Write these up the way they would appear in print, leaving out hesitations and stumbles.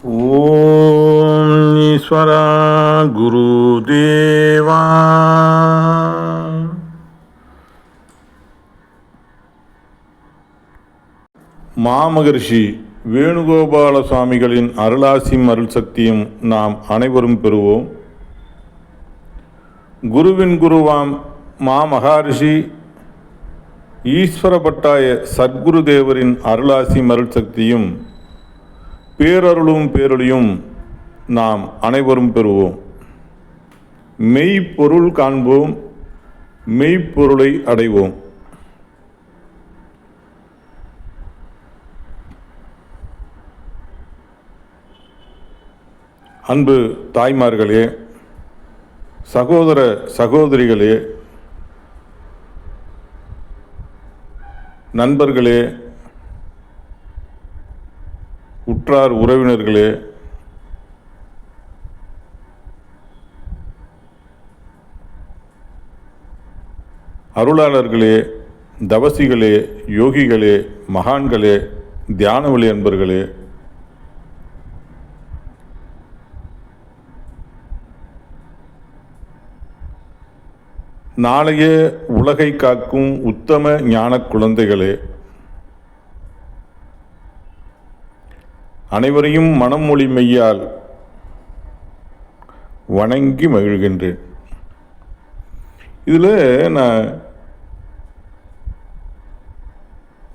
ஓம் ஈஸ்வரா குருதேவா. மாமகரிஷி வேணுகோபால சுவாமிகளின் அருளாசியும் அருள் சக்தியும் நாம் அனைவரும் பெறுவோம். குருவின் குருவாம் மாமகரிஷி ஈஸ்வரபட்டாய சத்குரு தேவரின் அருளாசியும் அருள் சக்தியும் பேரருளும் பேரொழியும் நாம் அனைவரும் பெறுவோம். மெய்ப்பொருள் காண்போம், மெய்ப்பொருளை அடைவோம். அன்பு தாய்மார்களே, சகோதர சகோதரிகளே, நண்பர்களே, உற்றார் உறவினர்களே, அருளாளர்களே, தவசிகளே, யோகிகளே, மகான்களே, தியானவழி அன்பர்களே, நாளைய உலகை காக்கும் உத்தம ஞான குழந்தைகளே, அனைவரையும் மனம் மொழி மெய்யால் வணங்கி மகிழ்கின்றேன். இதில் நான்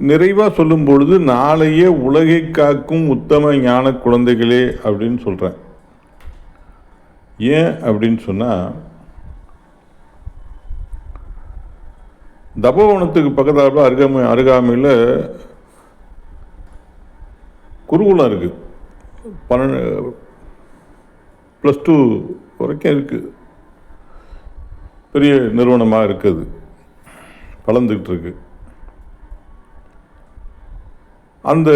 நிறைவாக சொல்லும் பொழுது நாளைய உலகை காக்கும் உத்தம ஞான குழந்தைகளே அப்படின்னு சொல்கிறேன். ஏன் அப்படின்னு சொன்னால், தபோவனத்துக்கு பக்கத்தால் அருகாமையில் குருகுலம் இருக்குது. +2 வரைக்கும் இருக்குது. பெரிய நிறுவனமாக இருக்குது, வளர்ந்துக்கிட்டு இருக்கு. அந்த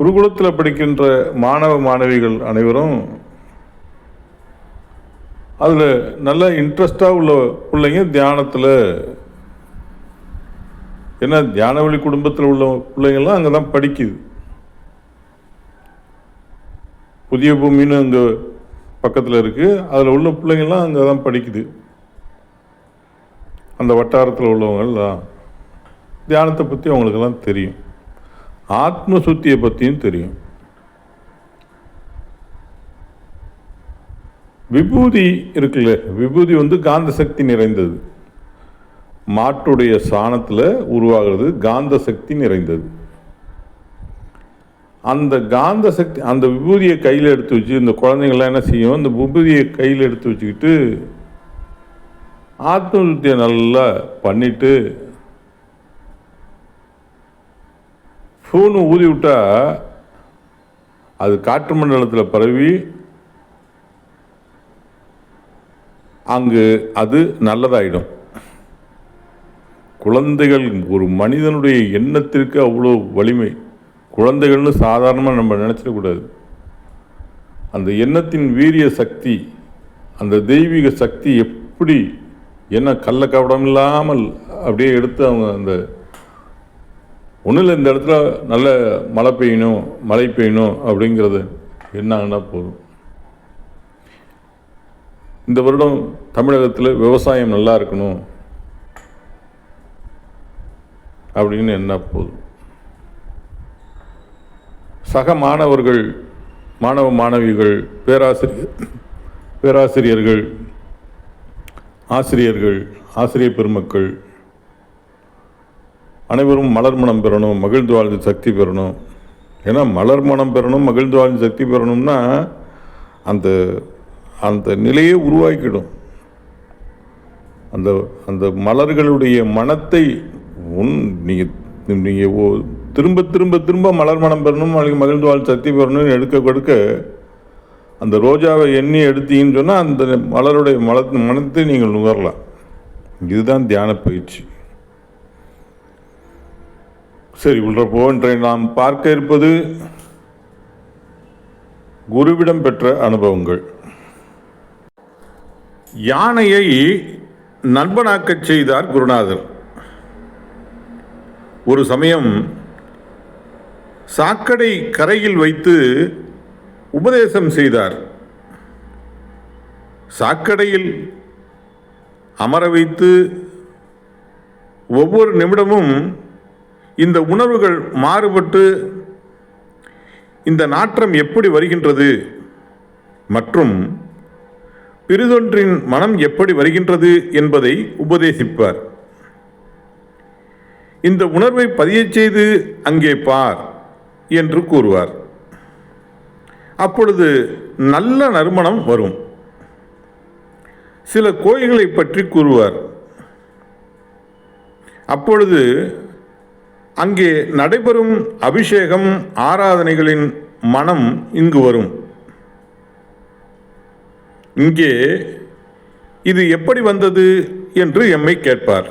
குருகுலத்தில் படிக்கின்ற மாணவ மாணவிகள் அனைவரும் அதில் நல்ல இன்ட்ரெஸ்டாக உள்ள பிள்ளைங்க தியானத்தில், ஏன்னா தியானவழி குடும்பத்தில் உள்ள பிள்ளைங்கள்லாம் அங்கே தான் படிக்குது. புதிய பூமின்னு அங்கே பக்கத்தில் இருக்குது, அதில் உள்ள பிள்ளைங்கள்லாம் அங்கே தான் படிக்குது. அந்த வட்டாரத்தில் உள்ளவங்கள்லாம் தியானத்தை பற்றி அவங்களுக்கெல்லாம் தெரியும், ஆத்ம சுத்தியை பற்றியும் தெரியும். விபூதி இருக்குல்ல, விபூதி காந்த சக்தி நிறைந்தது. மாட்டுடைய சாணத்தில் உருவாகிறது காந்த சக்தி நிறைந்தது. அந்த காந்த சக்தி, அந்த விபூதியை கையில் எடுத்து வச்சு இந்த குழந்தைங்கள்லாம் என்ன செய்யும், அந்த விபூதியை கையில் எடுத்து வச்சுக்கிட்டு ஆத்ம சுத்தியை நல்லா பண்ணிட்டு ஃபோனு ஊதி விட்டா அது காற்று மண்டலத்தில் பரவி அங்கு அது நல்லதாயிடும். குழந்தைகள், ஒரு மனிதனுடைய எண்ணத்திற்கு அவ்வளோ வலிமை. குழந்தைகள்னு சாதாரணமாக நம்ம நினச்சிடக்கூடாது. அந்த எண்ணத்தின் வீரிய சக்தி, அந்த தெய்வீக சக்தி எப்படி என்ன கள்ள கவடம் இல்லாமல் அப்படியே எடுத்து அவங்க அந்த ஒன்றில் இந்த இடத்துல நல்ல மழை பெய்யணும் அப்படிங்கிறது என்னாங்கன்னா போதும். இந்த வருடம் தமிழகத்தில் விவசாயம் நல்லா இருக்கணும் அப்படின்னு என்ன போதும். சக மாணவர்கள், மாணவ மாணவிகள், பேராசிரியர்கள், ஆசிரியர் பெருமக்கள் அனைவரும் மலர் மனம் பெறணும், மகிழ்ந்து வாழ்ந்து சக்தி பெறணும். ஏன்னா மலர் மனம் பெறணும், மகிழ்ந்து வாழ்ந்து சக்தி பெறணும்னா அந்த அந்த நிலையை உருவாக்கிடும். அந்த மலர்களுடைய மனத்தை நீங்கள் திரும்ப திரும்ப திரும்ப மலர் மனம் பெறணும், மகிழ்ந்து வாழ்ந்து சக்தி பெறணும்னு எடுக்க அந்த ரோஜாவை எண்ணி எடுத்தீங்கன்னு சொன்னால் அந்த மலருடைய மனத்தை நீங்கள் நுகரலாம். இதுதான் தியான பயிற்சி. சரி, உள்ளப்போ இன்றைய நாம் பார்க்க இருப்பது குருவிடம் பெற்ற அனுபவங்கள். யானையை நண்பனாக்கச் செய்தார் குருநாதர். ஒரு சமயம் சாக்கடை கரையில் வைத்து உபதேசம் செய்தார். சாக்கடையில் அமர வைத்து ஒவ்வொரு நிமிடமும் இந்த உணர்வுகள் மாறுபட்டு இந்த நாற்றம் எப்படி வருகின்றது மற்றும் பிறிதொன்றின் மனம் எப்படி வருகின்றது என்பதை உபதேசிப்பார். இந்த உணர்வை பதியச் செய்து அங்கே பார் என்று கூறுவார். அப்பொழுது நல்ல நறுமணம் வரும். சில கோயில்களை பற்றி கூறுவார். அப்பொழுது அங்கே நடைபெறும் அபிஷேகம் ஆராதனைகளின் மனம் இங்கு வரும். இங்கே இது எப்படி வந்தது என்று எம்மை கேட்பார்.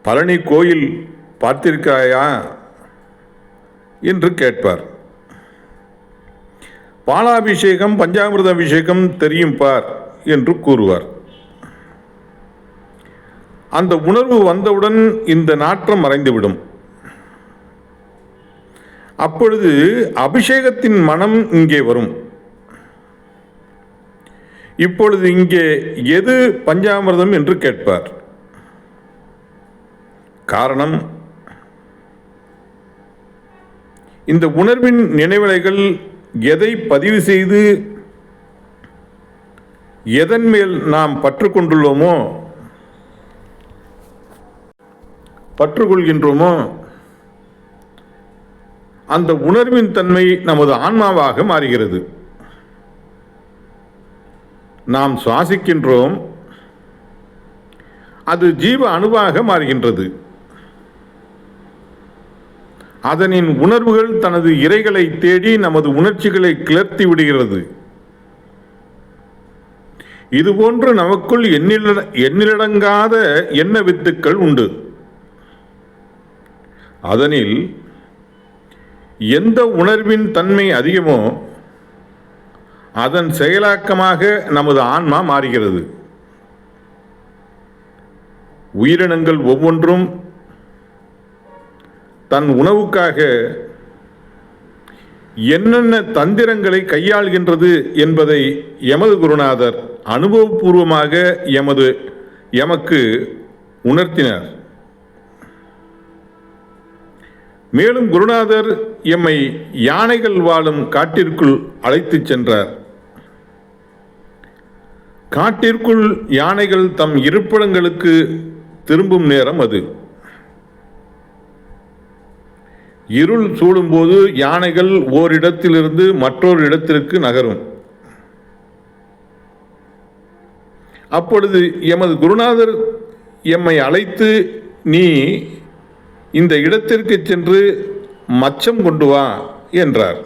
பழனி கோயில் பார்த்திருக்காயா என்று கேட்பார். பாலாபிஷேகம் பஞ்சாமிர்த அபிஷேகம் தெரியும் பார் என்று கூறுவார். அந்த உணர்வு வந்தவுடன் இந்த நாற்றம் மறைந்துவிடும். அப்பொழுது அபிஷேகத்தின் மனம் இங்கே வரும். இப்பொழுது இங்கே எது பஞ்சாமிர்தம் என்று கேட்பார். காரணம், இந்த உணர்வின் நினைவலைகள் எதை பதிவு செய்து எதன் மேல் நாம் பற்றுக்கொண்டுள்ளோமோ பற்றுக்கொள்கின்றோமோ அந்த உணர்வின் தன்மை நமது ஆன்மாவாக மாறுகிறது. நாம் சுவாசிக்கின்றோம், அது ஜீவ அணுவாக மாறுகின்றது. அதனின் உணர்வுகள் தனது இரைகளை தேடி நமது உணர்ச்சிகளை கிளர்த்தி விடுகிறது. இதுபோன்று நமக்குள் எண்ணிலடங்காத எண்ண வித்துக்கள் உண்டு. அதனில் எந்த உணர்வின் தன்மை அதிகமோ அதன் செயலாக்கமாக நமது ஆன்மா மாறுகிறது. உயிரினங்கள் ஒவ்வொன்றும் தன் உணவுக்காக என்னென்ன தந்திரங்களை கையாள்கின்றது என்பதை எமது குருநாதர் அனுபவபூர்வமாக எமக்கு உணர்த்தினார். மேலும் குருநாதர் எம்மை யானைகள் வாழும் காட்டிற்குள் அழைத்துச் சென்றார். காட்டிற்குள் யானைகள் தம் இருப்பிடங்களுக்கு திரும்பும் நேரம் அது. இருள் சூழும்போது யானைகள் ஓரிடத்திலிருந்து மற்றொரு இடத்திற்கு நகரும். அப்பொழுது எமது குருநாதர் எம்மை அழைத்து, நீ இந்த இடத்திற்கு சென்று மச்சம் கொண்டு வா என்றார்.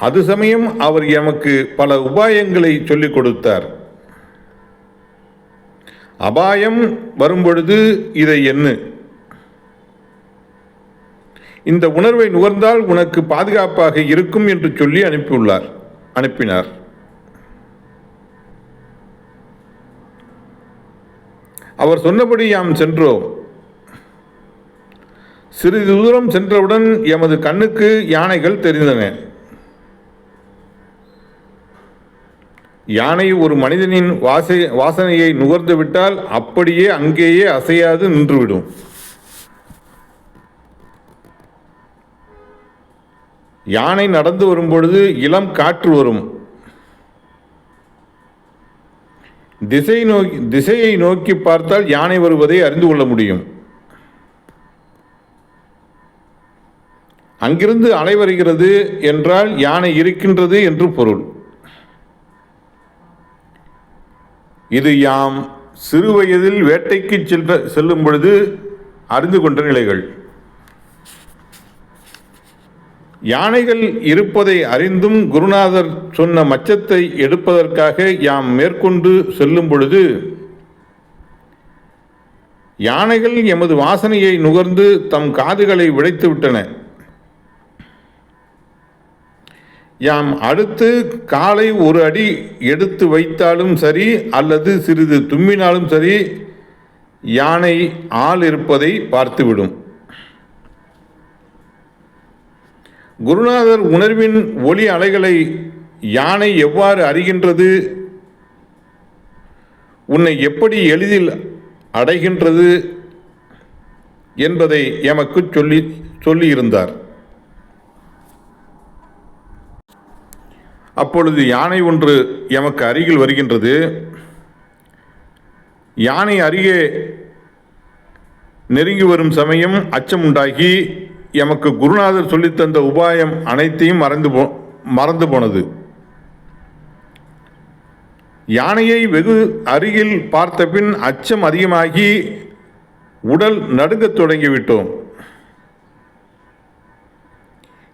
அது சமயம் அவர் எமக்கு பல உபாயங்களை சொல்லிக் கொடுத்தார். அபாயம் வரும்பொழுது இதை எண்ணு, இந்த உணர்வை நுகர்ந்தால் உனக்கு பாதுகாப்பாக இருக்கும் என்று சொல்லி அனுப்பினார். அவர் சொன்னபடி யாம் சென்றோம். சிறிது தூரம் சென்றவுடன் எமது கண்ணுக்கு யானைகள் தெரிந்தன. யானை ஒரு மனிதனின் வாசனையை நுகர்ந்து விட்டால் அப்படியே அங்கேயே அசையாது நின்றுவிடும். யானை நடந்து வரும்பொழுது இளம் காற்று வரும். திசையை நோக்கி பார்த்தால் யானை வருவதை அறிந்து கொள்ள முடியும். அங்கிருந்து அலை வருகிறது என்றால் யானை இருக்கின்றது என்று பொருள். இது யாம் சிறுவயதில் வேட்டைக்கு செல்லும் பொழுது அறிந்து கொண்ட நிலைகள். யானைகள் இருப்பதை அறிந்தும் குருநாதர் சொன்ன மச்சத்தை எடுப்பதற்காக யாம் மேற்கொண்டு செல்லும் பொழுது யானைகள் எமது வாசனையை நுகர்ந்து தம் காதுகளை விடைத்து விட்டன. யாம் அடுத்து காலை ஒரு அடி எடுத்து வைத்தாலும் சரி அல்லது சிறிது தும்மினாலும் சரி யானை ஆள் இருப்பதை பார்த்துவிடும். குருநாதர் உணர்வின் ஒளி அலைகளை யானை எவ்வாறு அறிகின்றது, உன்னை எப்படி எளிதில் அடைகின்றது என்பதை எமக்கு சொல்லியிருந்தார். அப்பொழுது யானை ஒன்று எமக்கு அருகில் வருகின்றது. யானை அருகே நெருங்கி வரும் சமயம் அச்சம் உண்டாகி எமக்கு குருநாதர் சொல்லித்தந்த உபாயம் அனைத்தையும் மறந்து போனது. யானையை வெகு அருகில் பார்த்த பின் அச்சம் அதிகமாகி உடல் நடுங்கத் தொடங்கிவிட்டோம்.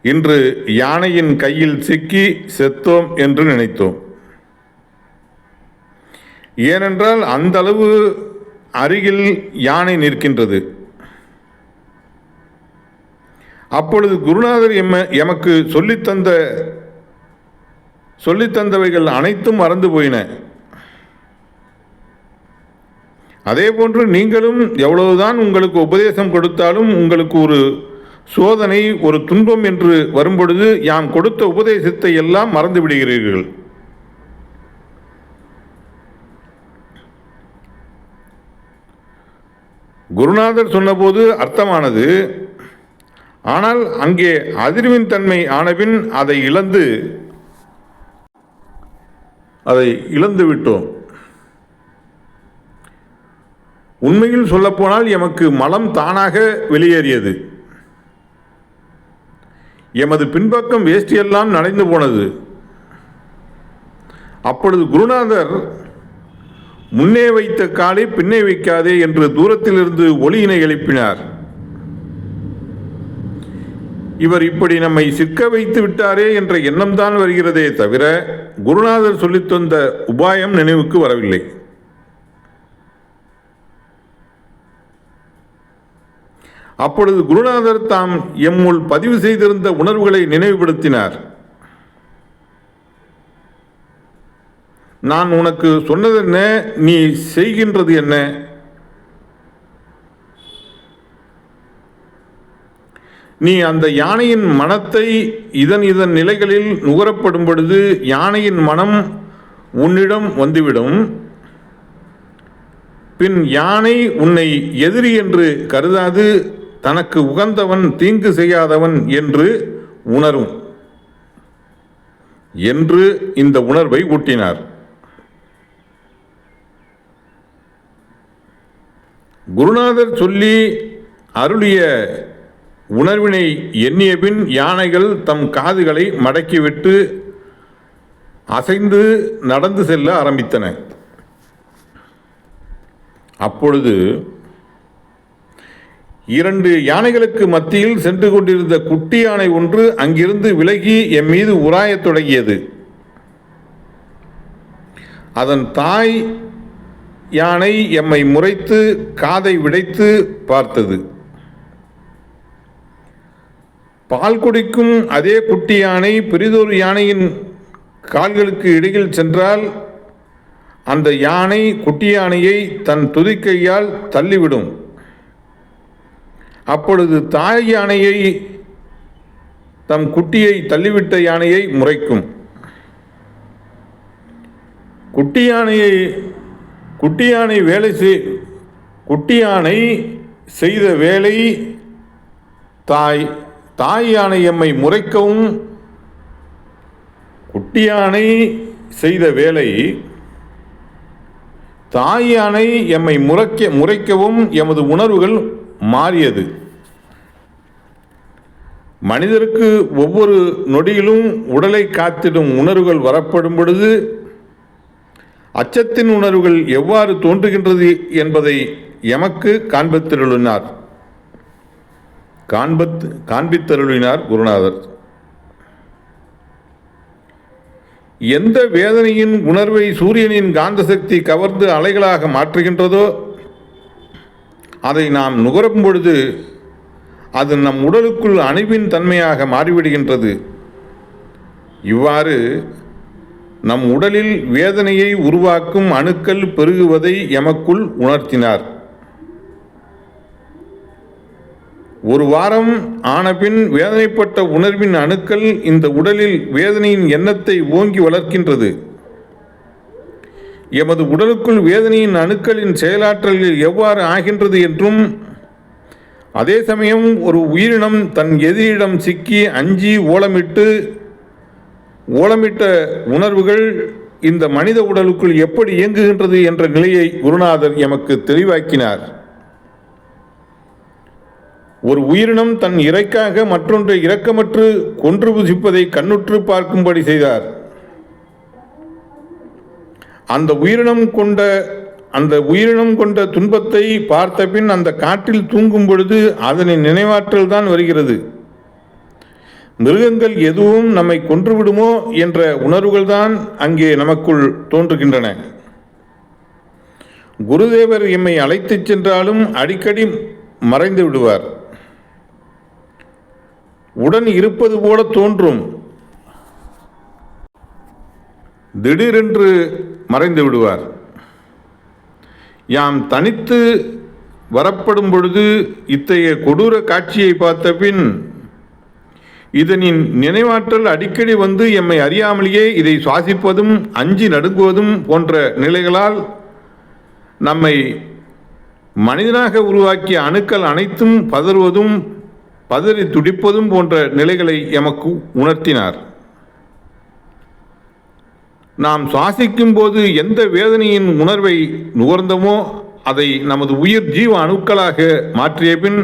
இன்று யானையின் கையில் சிக்கி செத்தோம் என்று நினைத்தோம். ஏனென்றால் அந்த அளவு அருகில் யானை நிற்கின்றது. அப்பொழுது குருநாதர் எமக்கு சொல்லித்தந்தவைகள் அனைத்தும் மறந்து போயின. அதேபோன்று நீங்களும் எவ்வளவுதான் உங்களுக்கு உபதேசம் கொடுத்தாலும் உங்களுக்கு ஒரு சோதனை, ஒரு துன்பம் என்று வரும்பொழுது யாம் கொடுத்த உபதேசத்தை எல்லாம் மறந்து விடுகிறீர்கள். குருநாதர் சொன்னபோது அர்த்தமானது. ஆனால் அங்கே அதிர்வின் தன்மை ஆனபின் அதை இழந்து விட்டோம். உண்மையில் சொல்லப்போனால் எமக்கு மலம் தானாக வெளியேறியது. எமது பின்பக்கம் வேஷ்டியெல்லாம் நனைந்து போனது. அப்பொழுது குருநாதர் முன்னே வைத்த காலை பின்னே வைக்காதே என்று தூரத்திலிருந்து ஒலியினை எழுப்பினார். இவர் இப்படி நம்மை சிக்க வைத்து விட்டாரே என்ற எண்ணம்தான் வருகிறதே தவிர குருநாதர் சொல்லித்தந்த உபாயம் நினைவுக்கு வரவில்லை. அப்பொழுது குருநாதர் தாம் எம்முள் பதிவு செய்திருந்த உணர்வுகளை நினைவுபடுத்தினார். நான் உனக்கு சொன்னதென்ன, நீ செய்கின்றது என்ன? நீ அந்த யானையின் மனத்தை இதன் நிலைகளில் நுகரப்படும் பொழுது யானையின் மனம் உன்னிடம் வந்துவிடும். பின் யானை உன்னை எதிரி என்று கருதாது தனக்கு உகந்தவன், தீங்கு செய்யாதவன் என்று உணரும் என்று இந்த உணர்வை ஊட்டினார். குருநாதர் சொல்லி அருளிய உணர்வினை எண்ணிய பின் யானைகள் தம் காதுகளை மடக்கிவிட்டு அசைந்து நடந்து செல்ல ஆரம்பித்தன. அப்பொழுது 2 யானைகளுக்கு மத்தியில் சென்று கொண்டிருந்த குட்டி யானை ஒன்று அங்கிருந்து விலகி எம் மீது உராயத் தொடங்கியது. அதன் தாய் யானை எம்மை முறைத்து காதை விடைத்து பார்த்தது. பால் குடிக்கும் அதே குட்டி யானை பெரிதொரு யானையின் கால்களுக்கு இடையில் சென்றால் அந்த யானை குட்டி யானையை தன் துதிக்கையால் தள்ளிவிடும். அப்பொழுது தாய் யானையை தம் குட்டியை தள்ளிவிட்ட யானையை முறைக்கும். குட்டி யானை செய்த வேலை தாய் யானை எம்மை முறைக்கவும், குட்டி யானை செய்த வேலை தாய் யானை எம்மை முறைக்கவும் எமது உணர்வுகள் மாறியது. மனிதருக்கு ஒவ்வொரு நொடியிலும் உடலை காத்திடும் உணர்வுகள் வரப்படும் பொழுது அச்சத்தின் உணர்வுகள் எவ்வாறு தோன்றுகின்றது என்பதை எமக்கு காண்பித்தருளினார் குருநாதர். எந்த வேதனையின் உணர்வை சூரியனின் காந்த சக்தி கவர்ந்து அலைகளாக மாற்றுகின்றதோ அதை நாம் நுகரும் பொழுது அது நம் உடலுக்குள் அணுவின் தன்மையாக மாறிவிடுகின்றது. இவ்வாறு நம் உடலில் வேதனையை உருவாக்கும் அணுக்கள் பெருகுவதை எமக்குள் உணர்த்தினார். ஒரு வாரம் ஆனபின் வேதனைப்பட்ட உணர்வின் அணுக்கள் இந்த உடலில் வேதனையின் எண்ணத்தை ஓங்கி வளர்க்கின்றது. எமது உடலுக்குள் வேதனையின் அணுக்களின் செயலாற்றல்கள் எவ்வாறு ஆகின்றது என்றும், அதே சமயம் ஒரு உயிரினம் தன் எதிரியிடம் சிக்கி அஞ்சி ஓலமிட்ட உணர்வுகள் இந்த மனித உடலுக்குள் எப்படி இயங்குகின்றது என்ற நிலையை குருநாதர் எமக்கு தெளிவாக்கினார். ஒரு உயிரினம் தன் இறைக்காக மற்றொன்றை இரக்கமற்று கொன்று புசிப்பதை கண்ணுற்று பார்க்கும்படி செய்தார். அந்த உயிரினம் கொண்ட துன்பத்தை பார்த்த பின் அந்த காட்டில் தூங்கும் பொழுது அதனின் நினைவாற்றல் தான் வருகிறது. மிருகங்கள் எதுவும் நம்மை கொன்றுவிடுமோ என்ற உணர்வுகள் தான் அங்கே நமக்குள் தோன்றுகின்றன. குருதேவர் எம்மை அழைத்துச் சென்றாலும் அடிக்கடி மறைந்து விடுவார். உடன் இருப்பது போல தோன்றும், திடீரென்று மறைந்து விடுவார். யாம் தனித்து வரப்படும் பொழுது இத்தகைய கொடூர காட்சியை பார்த்த பின் இதனின் நினைவாற்றல் அடிக்கடி வந்து எம்மை அறியாமலேயே இதை சுவாசிப்பதும் அஞ்சி நடுங்குவதும் போன்ற நிலைகளால் நம்மை மனிதனாக உருவாக்கிய அணுக்கள் அனைத்தும் பதறுவதும் பதறி துடிப்பதும் போன்ற நிலைகளை எமக்கு உணர்த்தினார். நாம் சுவாசிக்கும் போது எந்த வேதனையின் உணர்வை நுகர்ந்தோமோ அதை நமது உயிர் ஜீவ அணுக்களாக மாற்றிய பின்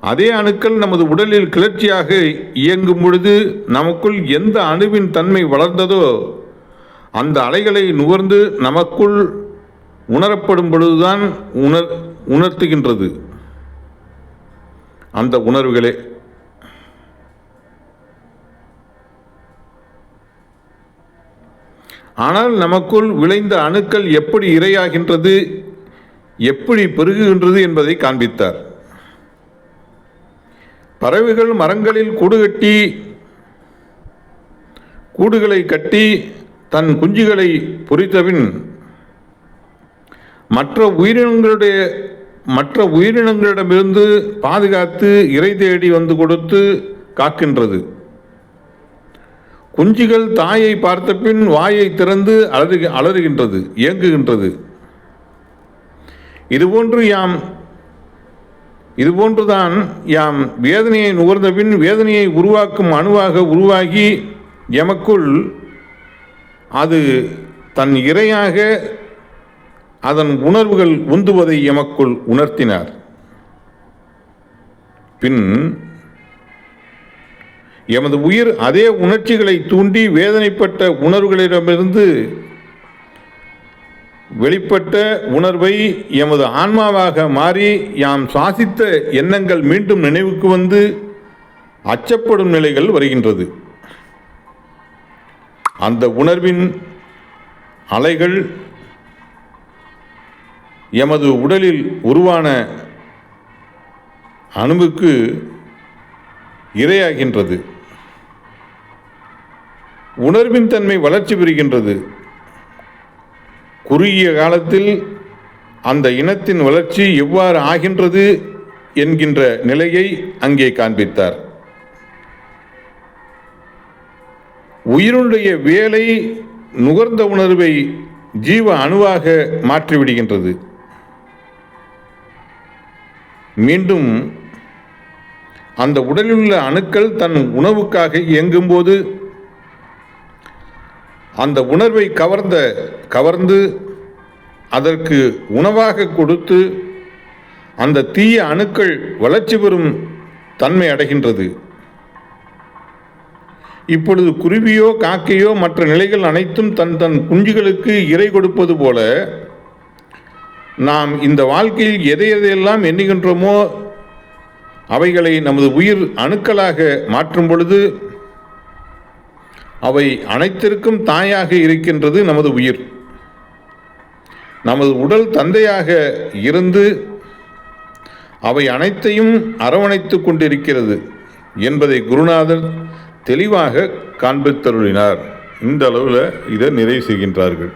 அதே அணுக்கள் நமது உடலில் கிளர்ச்சியாக இயங்கும் பொழுது நமக்குள் எந்த அணுவின் தன்மை வளர்ந்ததோ அந்த அலைகளை நுகர்ந்து நமக்குள் உணரப்படும் பொழுதுதான் உணர்த்துகின்றது அந்த உணர்வுகளே. ஆனால் நமக்குள் விளைந்த அணுக்கள் எப்படி இரையாகின்றது, எப்படி பெருகுகின்றது என்பதை காண்பித்தார். பறவைகள் மரங்களில் கூடுகளை கட்டி தன் குஞ்சுகளை பொரித்தபின் மற்ற உயிரினங்களிடமிருந்து பாதுகாத்து இறை தேடி வந்து கொடுத்து காக்கின்றது. குஞ்சுகள் தாயை பார்த்த பின் வாயை திறந்து அலறுகின்றது, இயங்குகின்றது. இதுபோன்றுதான் யாம் வேதனையை நுகர்ந்த பின் வேதனையை உருவாக்கும் அணுவாக உருவாகி எமக்குள் அது தன் இரையாக அதன் உணர்வுகள் உந்துவதை எமக்குள் உணர்த்தினார். பின் எமது உயிர் அதே உணர்ச்சிகளை தூண்டி வேதனைப்பட்ட உணர்வுகளிடமிருந்து வெளிப்பட்ட உணர்வை எமது ஆன்மாவாக மாறி யாம் சுவாசித்த எண்ணங்கள் மீண்டும் நினைவுக்கு வந்து அச்சப்படும் நிலைகள் வருகின்றது. அந்த உணர்வின் அலைகள் எமது உடலில் உருவான அணுவுக்கு இரையாகின்றது. உணர்வின் தன்மை வளர்ச்சி பெறுகின்றது. குறுகிய காலத்தில் அந்த இனத்தின் வளர்ச்சி எவ்வாறு ஆகின்றது என்கின்ற நிலையை அங்கே காண்பித்தார். உயிருடைய வேலை நுகர்ந்த உணர்வை ஜீவ அணுவாக மாற்றிவிடுகின்றது. மீண்டும் அந்த உடலிலுள்ள அணுக்கள் தன் உணவுக்காக இயங்கும்போது அந்த உணர்வை கவர்ந்து அதற்கு உணவாக கொடுத்து அந்த தீய அணுக்கள் வளர்ச்சி பெறும் தன்மை அடைகின்றது. இப்பொழுது குருவியோ காக்கையோ மற்ற நிலைகள் அனைத்தும் தன் குஞ்சுகளுக்கு இரை கொடுப்பது போல நாம் இந்த வாழ்க்கையில் எதையெல்லாம் எண்ணுகின்றோமோ அவைகளை நமது உயிர் அணுக்களாக மாற்றும் பொழுது அவை அனைத்திற்கும் தாயாக இருக்கின்றது நமது உயிர். நமது உடல் தந்தையாக இருந்து அவை அனைத்தையும் அரவணைத்து கொண்டிருக்கிறது என்பதை குருநாதர் தெளிவாக காண்பித்தருளினார். இந்த அளவில் இதை நிறைவு செய்கின்றார்கள்.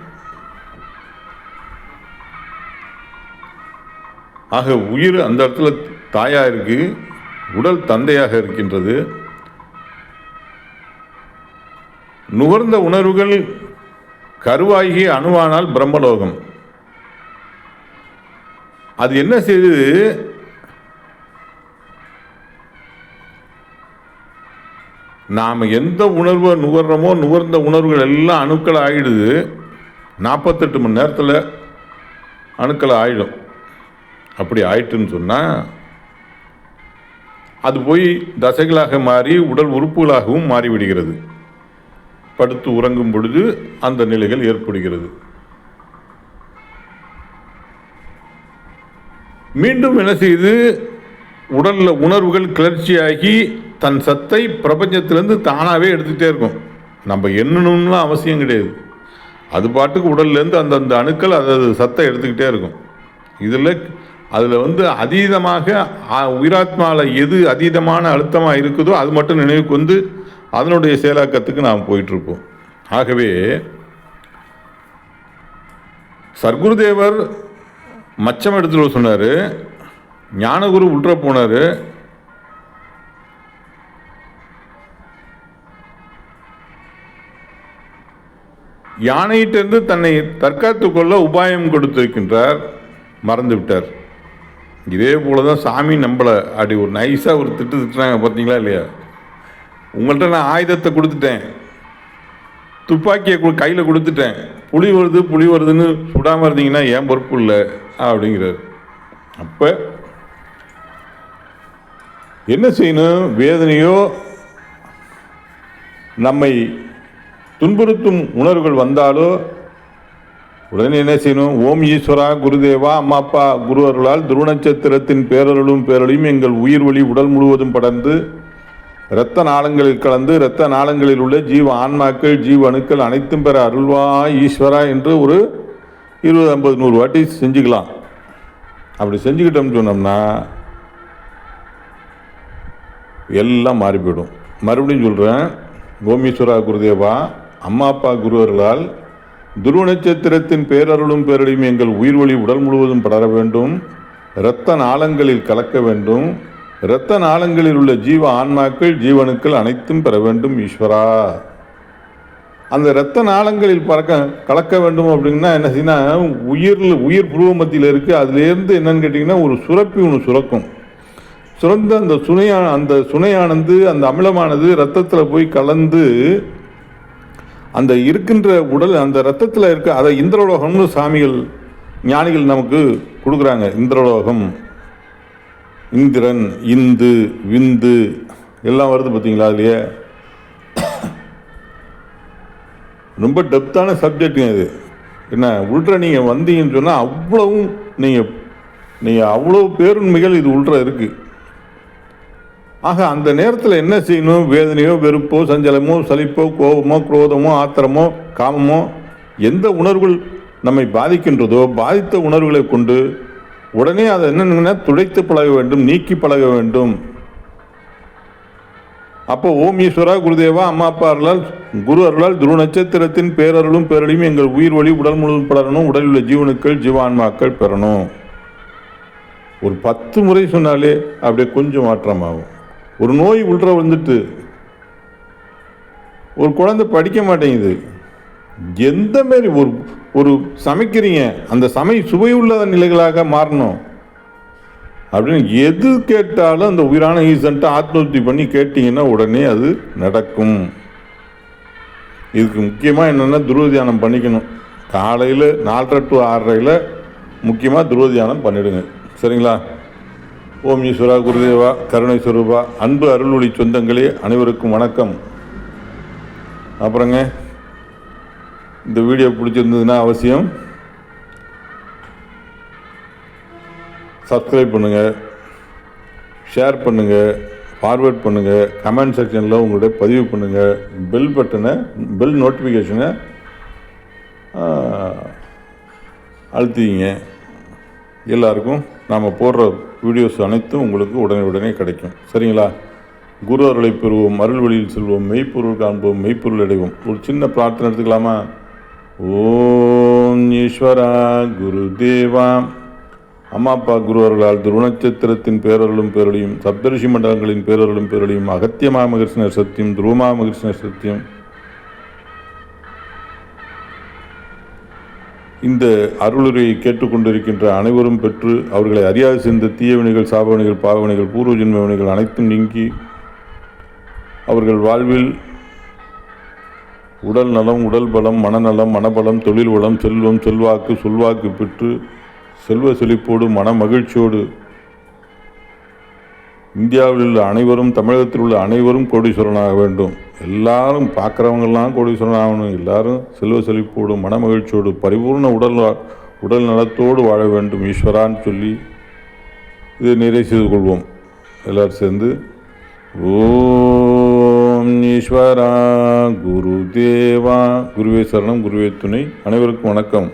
ஆக உயிர் அந்த இடத்துல தாயாருக்கு உடல் தந்தையாக இருக்கின்றது. நுகர்ந்த உணர்வுகள் கருவாகி அணுவானால் பிரம்மலோகம். அது என்ன செய்யுது? நாம் எந்த உணர்வை நுகர்றோமோ நுகர்ந்த உணர்வுகள் எல்லாம் அணுக்கள் ஆகிடுது. 48 மணி நேரத்தில் அணுக்கள் ஆகிடும். அப்படி ஆயிட்டுன்னு சொன்னால் அது போய் தசைகளாக மாறி உடல் உறுப்புகளாகவும் மாறிவிடுகிறது. படுத்து உறங்கும் பொழுது அந்த நிலைகள் ஏற்படுகிறது. மீண்டும் என்ன செய்து உடலில் உணர்வுகள் கிளர்ச்சியாகி தன் சத்தை பிரபஞ்சத்திலேருந்து தானாகவே எடுத்துகிட்டே இருக்கும். நம்ம எண்ணணும்லாம் அவசியம் கிடையாது. அது பாட்டுக்கு உடல்லேருந்து அந்தந்த அணுக்கள் அது சத்தை எடுத்துக்கிட்டே இருக்கும். அதில் அதீதமாக உயிராத்மாவில் எது அதீதமான அழுத்தமாக இருக்குதோ அது மட்டும் நினைவுக்கு வந்து அதனுடைய செயலாக்கத்துக்கு நாம் போயிட்டுருப்போம். ஆகவே சர்க்குருதேவர் மச்சம் எடுத்துட்டு சொன்னார். ஞானகுரு உள்ற போனார். யானையிட்டிருந்து தன்னை தற்காத்து கொள்ள உபாயம் கொடுத்திருக்கின்றார். மறந்து விட்டார். இதே போல தான் சாமி நம்மளை அப்படி ஒரு நைஸாக ஒரு திட்டுறாங்க. பார்த்தீங்களா இல்லையா? உங்கள்கிட்ட நான் ஆயுதத்தை கொடுத்துட்டேன், துப்பாக்கியை கையில் கொடுத்துட்டேன், புலி வருதுன்னு சுடாமல் இருந்தீங்கன்னா ஏன் பொறுப்பு இல்லை அப்படிங்கிறார். அப்போ என்ன செய்யணும்? வேதனையோ நம்மை துன்புறுத்தும் உணர்வுகள் வந்தாலோ உடனே என்ன செய்யணும்? ஓம் ஈஸ்வரா குருதேவா அம்மா அப்பா குரு அருளால் துருவநட்சத்திரத்தின் பேரருளும் பேரொழியும் எங்கள் உயிர் வழி உடல் முழுவதும் படர்ந்து இரத்த நாளங்களில் கலந்து இரத்த நாளங்களில் உள்ள ஜீவ ஆன்மாக்கள் ஜீவ அணுக்கள் அனைத்தும் பெற அருள்வா ஈஸ்வரா என்று ஒரு 20, 50, 100 வாட்டி செஞ்சுக்கலாம். அப்படி செஞ்சுக்கிட்டோம்னு சொன்னோம்னா எல்லாம் மாறி போயிடும். மறுபடியும் சொல்கிறேன். ஓமீஸ்வரா குருதேவா அம்மா அப்பா குருவர்களால் துருவ நட்சத்திரத்தின் பேரருளும் பேரொழியும் எங்கள் உயிர் வழி உடல் முழுவதும் படர வேண்டும். இரத்த நாளங்களில் கலக்க வேண்டும். இரத்த நாளங்களில் உள்ள ஜீவ ஆன்மாக்கள் ஜீவனுக்கள் அனைத்தும் பெற வேண்டும் ஈஸ்வரா. அந்த இரத்த நாளங்களில் கலக்க வேண்டும் அப்படின்னா என்ன செய்யனா, உயிர் புருவ மத்தியில் இருக்குது. அதுலேருந்து என்னன்னு கேட்டிங்கன்னா ஒரு சுரப்பி ஒன்று சுரக்கும். சுரந்த அந்த சுனையானது அந்த அமிலமானது இரத்தத்தில் போய் கலந்து அந்த இருக்கின்ற உடல் அந்த இரத்தத்தில் இருக்க அதை இந்திரலோகம்னு சாமிகள் ஞானிகள் நமக்கு கொடுக்குறாங்க. இந்திரலோகம், இந்திரன், இந்து, விந்து எல்லாம் வருது பார்த்தீங்களா? அதுலையே ரொம்ப டெப்த்தான சப்ஜெக்டுங்க இது. என்ன உள்ற நீங்கள் வந்தீங்கன்னு சொன்னால் அவ்வளவும் நீங்கள் அவ்வளோ பேருண்மைகள் இது உள்ற இருக்குது. ஆக அந்த நேரத்தில் என்ன செய்யணும்? வேதனையோ வெறுப்போ சஞ்சலமோ சலிப்போ கோபமோ குரோதமோ ஆத்திரமோ காமமோ எந்த உணர்வுகள் நம்மை பாதிக்கின்றதோ பாதித்த உணர்வுகளை கொண்டு உடனே அதை என்னென்னா துடைத்து பழக வேண்டும், நீக்கி பழக வேண்டும். அப்போ ஓம் ஈஸ்வரா குருதேவா அம்மா அப்பா அருளால் குரு அருளால் துருவ நட்சத்திரத்தின் பேரருளும் பேரொழியும் எங்கள் உயிர் வழி உடல் முழுவதும் படரணும். உடலில் உள்ள ஜீவனுக்கள் ஜீவான்மாக்கள் பெறணும். ஒரு 10 முறை சொன்னாலே அப்படியே கொஞ்சம் மாற்றமாகும். ஒரு நோய் உள்ற வந்துட்டு ஒரு குழந்தை படிக்க மாட்டேங்குது. எந்த மாரி ஒரு சமைக்கிறீங்க, அந்த சுவையுள்ள நிலைகளாக மாறணும் அப்படின்னு எது கேட்டாலும் அந்த உயிரான ஈசன்ட்டு ஆத்மஹத்தி பண்ணி கேட்டிங்கன்னா உடனே அது நடக்கும். இதுக்கு முக்கியமாக என்னென்னா துருவ தியானம் பண்ணிக்கணும். காலையில் 4:30 to 6:30 முக்கியமாக துருவ தியானம் பண்ணிவிடுங்க. சரிங்களா? ஓம் ஈஸ்வரா குருதேவா கருணை ஸ்வரூபா. அன்பு அருள்வொளி சொந்தங்களே அனைவருக்கும் வணக்கம். அப்புறங்க இந்த வீடியோ பிடிச்சிருந்ததுன்னா அவசியம் சப்ஸ்கிரைப் பண்ணுங்கள், ஷேர் பண்ணுங்கள், ஃபார்வேர்ட் பண்ணுங்கள், கமெண்ட் செக்ஷனில் உங்களுடைய பதிவு பண்ணுங்கள். பெல் நோட்டிஃபிகேஷனை அழுத்திங்க. எல்லாருக்கும் நாம் போடுற வீடியோஸ் அனைத்தும் உங்களுக்கு உடனே கிடைக்கும். சரிங்களா? குரு அருளை பெறுவோம், அருள் வழியில் செல்வோம், மெய்ப்பொருள் காண்போம், மெய்ப்பொருள் அடைவோம். ஒரு சின்ன பிரார்த்தனை எடுத்துக்கலாமா? ஓம் ஈஸ்வரா குருதேவா அம்மா அப்பா குருவர்களால் துருவநட்சத்திரத்தின் பேரருளும் பேரொழியும், சப்தரிஷி மண்டலங்களின் பேரருளும் பேரொழியும், அகத்திய மாமகிருஷ்ணர் சத்தியம், துருவமாமகிருஷ்ணர் சத்தியம். இந்த அருளுரையை கேட்டுக்கொண்டிருக்கின்ற அனைவரும் பெற்று அவர்களை அறியாது சேர்ந்த தீயவினைகள், சாபவினைகள், பாவவினைகள், பூர்வ ஜென்ம வினைகள் அனைத்தும் நீங்கி அவர்கள் வாழ்வில் உடல் நலம், உடல் பலம், மனநலம், மனபலம், தொழில் வளம், செல்வம், செல்வாக்கு, சொல்வாக்கு பெற்று செல்வ செழிப்போடு மன மகிழ்ச்சியோடு இந்தியாவில் உள்ள அனைவரும், தமிழகத்தில் உள்ள அனைவரும் கோடீஸ்வரனாக வேண்டும். எல்லாரும் பார்க்குறவங்கெல்லாம் கோடீஸ்வரன் ஆகணும். எல்லாரும் செல்வ செழிப்போடு மன மகிழ்ச்சியோடு பரிபூர்ண உடல் நலத்தோடு வாழ வேண்டும் ஈஸ்வரான்னு சொல்லி இதை நிறைவு செய்து கொள்வோம். எல்லாரும் சேர்ந்து ஓம் ஈஸ்வரா குரு தேவா. குருவே சரணம், குருவே துணை. அனைவருக்கும் வணக்கம்.